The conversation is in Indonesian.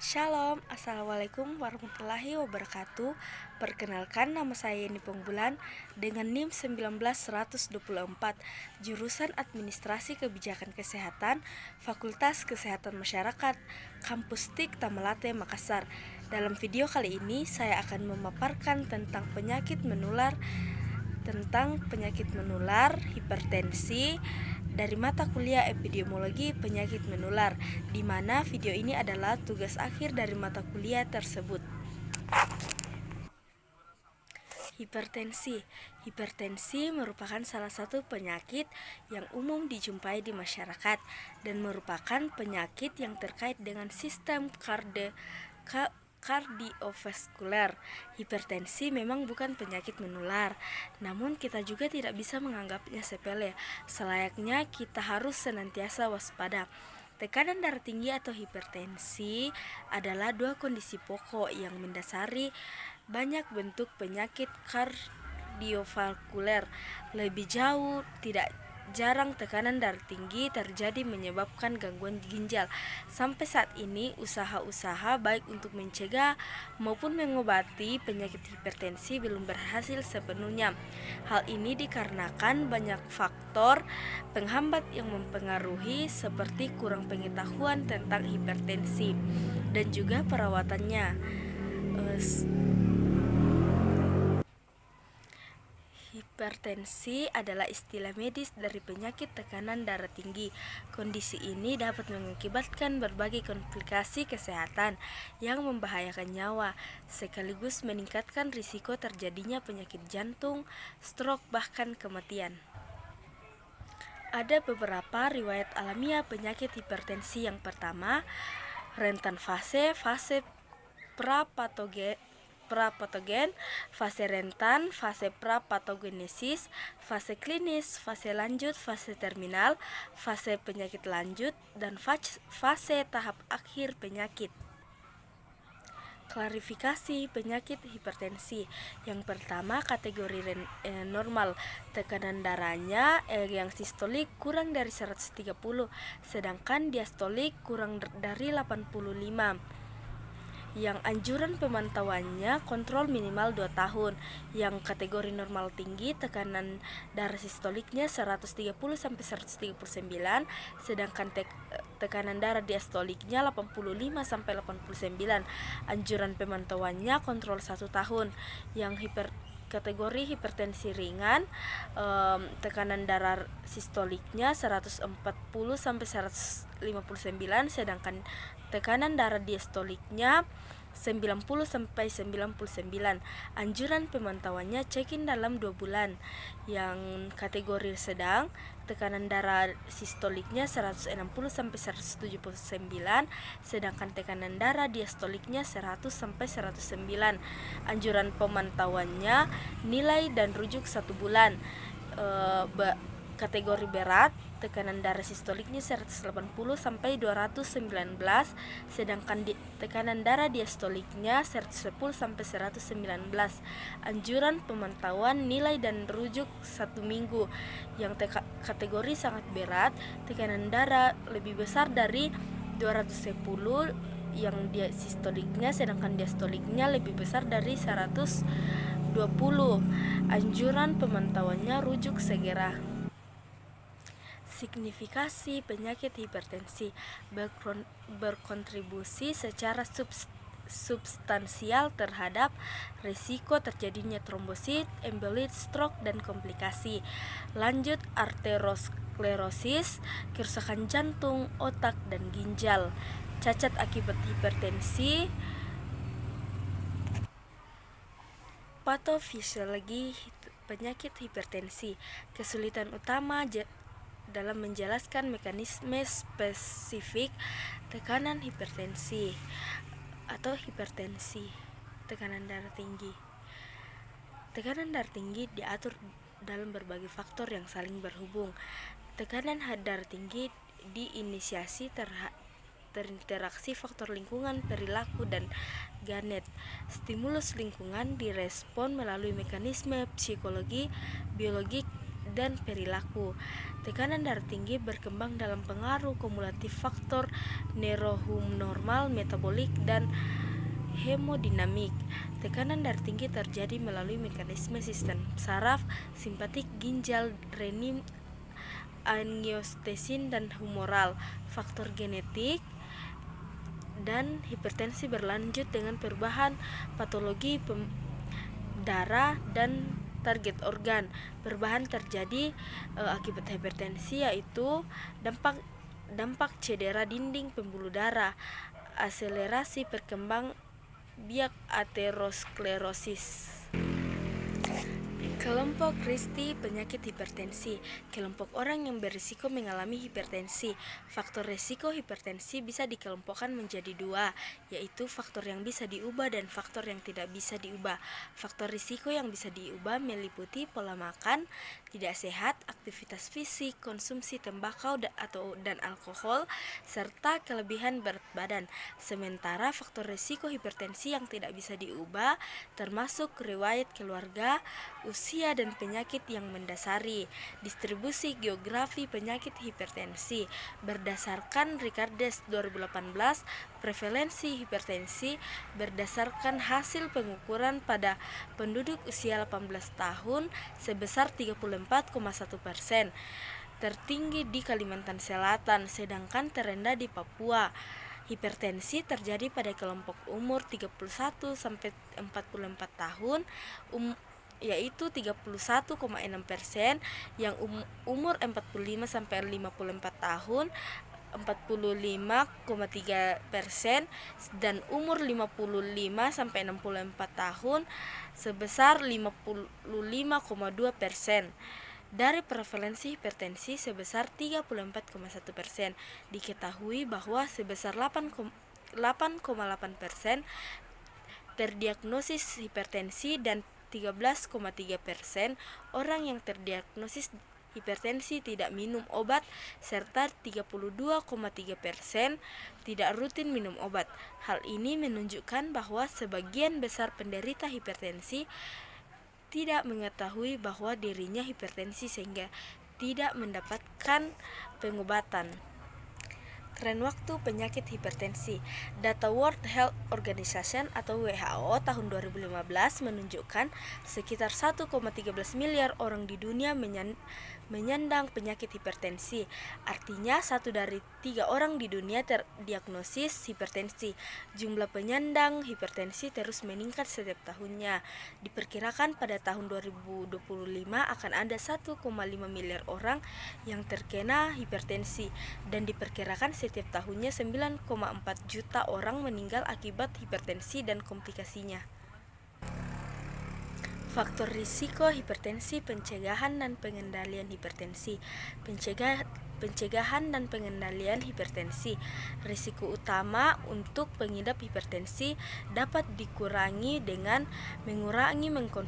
Shalom, Assalamualaikum warahmatullahi wabarakatuh. Perkenalkan, nama saya Yeni Pongbulan dengan NIM 19124, jurusan Administrasi Kebijakan Kesehatan, Fakultas Kesehatan Masyarakat, Kampus TIK Tamalate, Makassar. Dalam video kali ini saya akan memaparkan tentang penyakit menular, hipertensi, dari mata kuliah epidemiologi penyakit menular, di mana video ini adalah tugas akhir dari mata kuliah tersebut. Hipertensi merupakan salah satu penyakit yang umum dijumpai di masyarakat dan merupakan penyakit yang terkait dengan sistem kardiovaskuler. Hipertensi memang bukan penyakit menular, namun kita juga tidak bisa menganggapnya sepele. Selayaknya kita harus senantiasa waspada. Tekanan darah tinggi atau hipertensi adalah dua kondisi pokok yang mendasari banyak bentuk penyakit kardiovaskuler. Lebih jauh, tidak jarang tekanan darah tinggi terjadi menyebabkan gangguan ginjal. Sampai saat ini, usaha-usaha baik untuk mencegah maupun mengobati penyakit hipertensi belum berhasil sepenuhnya. Hal ini dikarenakan banyak faktor penghambat yang mempengaruhi, seperti kurang pengetahuan tentang hipertensi dan juga perawatannya. Hipertensi adalah istilah medis dari penyakit tekanan darah tinggi. Kondisi ini dapat mengakibatkan berbagai komplikasi kesehatan yang membahayakan nyawa, sekaligus meningkatkan risiko terjadinya penyakit jantung, stroke, bahkan kematian. Ada beberapa riwayat alamiah penyakit hipertensi. Yang pertama, rentan fase prapatogen, fase rentan, fase prapatogenesis, fase klinis, fase lanjut, fase terminal, fase penyakit lanjut, dan fase tahap akhir penyakit. Klarifikasi penyakit hipertensi. Yang pertama, kategori normal. Tekanan darahnya yang sistolik kurang dari 130, sedangkan diastolik kurang dari 85. Yang anjuran pemantauannya kontrol minimal 2 tahun. Yang kategori normal tinggi, tekanan darah sistoliknya 130 sampai 139, sedangkan tekanan darah diastoliknya 85 sampai 89. Anjuran pemantauannya kontrol 1 tahun. Yang kategori hipertensi ringan, tekanan darah sistoliknya 140 sampai 159, sedangkan tekanan darah diastoliknya 90 sampai 99. Anjuran pemantauannya check-in dalam 2 bulan. Yang kategori sedang, tekanan darah sistoliknya 160 sampai 179, sedangkan tekanan darah diastoliknya 100 sampai 109. Anjuran pemantauannya nilai dan rujuk 1 bulan. Kategori berat, tekanan darah sistoliknya 180 sampai 219, sedangkan tekanan darah diastoliknya 110 sampai 119. Anjuran pemantauan nilai dan rujuk 1 minggu. Yang kategori sangat berat, tekanan darah lebih besar dari 210 yang sistoliknya, sedangkan diastoliknya lebih besar dari 120. Anjuran pemantauannya rujuk segera. Signifikasi penyakit hipertensi berkontribusi secara substansial terhadap risiko terjadinya trombosit, embolit, stroke, dan komplikasi. Lanjut, arteriosklerosis, kerusakan jantung, otak, dan ginjal. Cacat akibat hipertensi. Patofisiologi penyakit hipertensi. Kesulitan utama dalam menjelaskan mekanisme spesifik tekanan hipertensi atau hipertensi. Tekanan darah tinggi. Tekanan darah tinggi diatur dalam berbagai faktor yang saling berhubung. Tekanan darah tinggi diinisiasi terinteraksi faktor lingkungan, perilaku, dan ganet. Stimulus lingkungan direspon melalui mekanisme psikologi, biologik, dan perilaku. Tekanan darah tinggi berkembang dalam pengaruh kumulatif faktor neurohormonal, metabolik, dan hemodinamik. Tekanan darah tinggi terjadi melalui mekanisme sistem saraf, simpatik, ginjal, renin, angiotensin, dan humoral. Faktor genetik dan hipertensi berlanjut dengan perubahan patologi darah dan target organ. Perubahan terjadi akibat hipertensi, yaitu dampak cedera dinding pembuluh darah, akselerasi perkembang biak aterosklerosis. Kelompok riski penyakit hipertensi. Kelompok orang yang berisiko mengalami hipertensi. Faktor risiko hipertensi bisa dikelompokkan menjadi dua, yaitu faktor yang bisa diubah dan faktor yang tidak bisa diubah. Faktor risiko yang bisa diubah meliputi pola makan tidak sehat, aktivitas fisik, konsumsi tembakau dan alkohol, serta kelebihan berat badan. Sementara faktor risiko hipertensi yang tidak bisa diubah termasuk riwayat keluarga, usia, dan penyakit yang mendasari. Distribusi geografi penyakit hipertensi berdasarkan Ricardes 2018, prevalensi hipertensi berdasarkan hasil pengukuran pada penduduk usia 18 tahun sebesar 34,1%, tertinggi di Kalimantan Selatan, sedangkan terendah di Papua. Hipertensi terjadi pada kelompok umur 31 sampai 44 tahun, yaitu 31,6%, yang umur 45 sampai 54 tahun 45,3%, dan umur 55 sampai 64 tahun sebesar 55,2%. Dari prevalensi hipertensi sebesar 34,1%, diketahui bahwa sebesar 8,8% terdiagnosis hipertensi dan 13,3% orang yang terdiagnosis hipertensi tidak minum obat, serta 32,3% tidak rutin minum obat. Hal ini menunjukkan bahwa sebagian besar penderita hipertensi tidak mengetahui bahwa dirinya hipertensi sehingga tidak mendapatkan pengobatan. Tren waktu penyakit hipertensi. Data World Health Organization atau WHO tahun 2015 menunjukkan sekitar 1,13 miliar orang di dunia menyandang penyakit hipertensi. Artinya 1 dari 3 orang di dunia terdiagnosis hipertensi. Jumlah penyandang hipertensi terus meningkat setiap tahunnya. Diperkirakan pada tahun 2025 akan ada 1,5 miliar orang yang terkena hipertensi, dan diperkirakan setiap tahunnya 9,4 juta orang meninggal akibat hipertensi dan komplikasinya. Faktor risiko hipertensi, pencegahan dan pengendalian hipertensi. Pencegahan dan pengendalian hipertensi. Risiko utama untuk pengidap hipertensi dapat dikurangi dengan mengurangi mengkonsumsi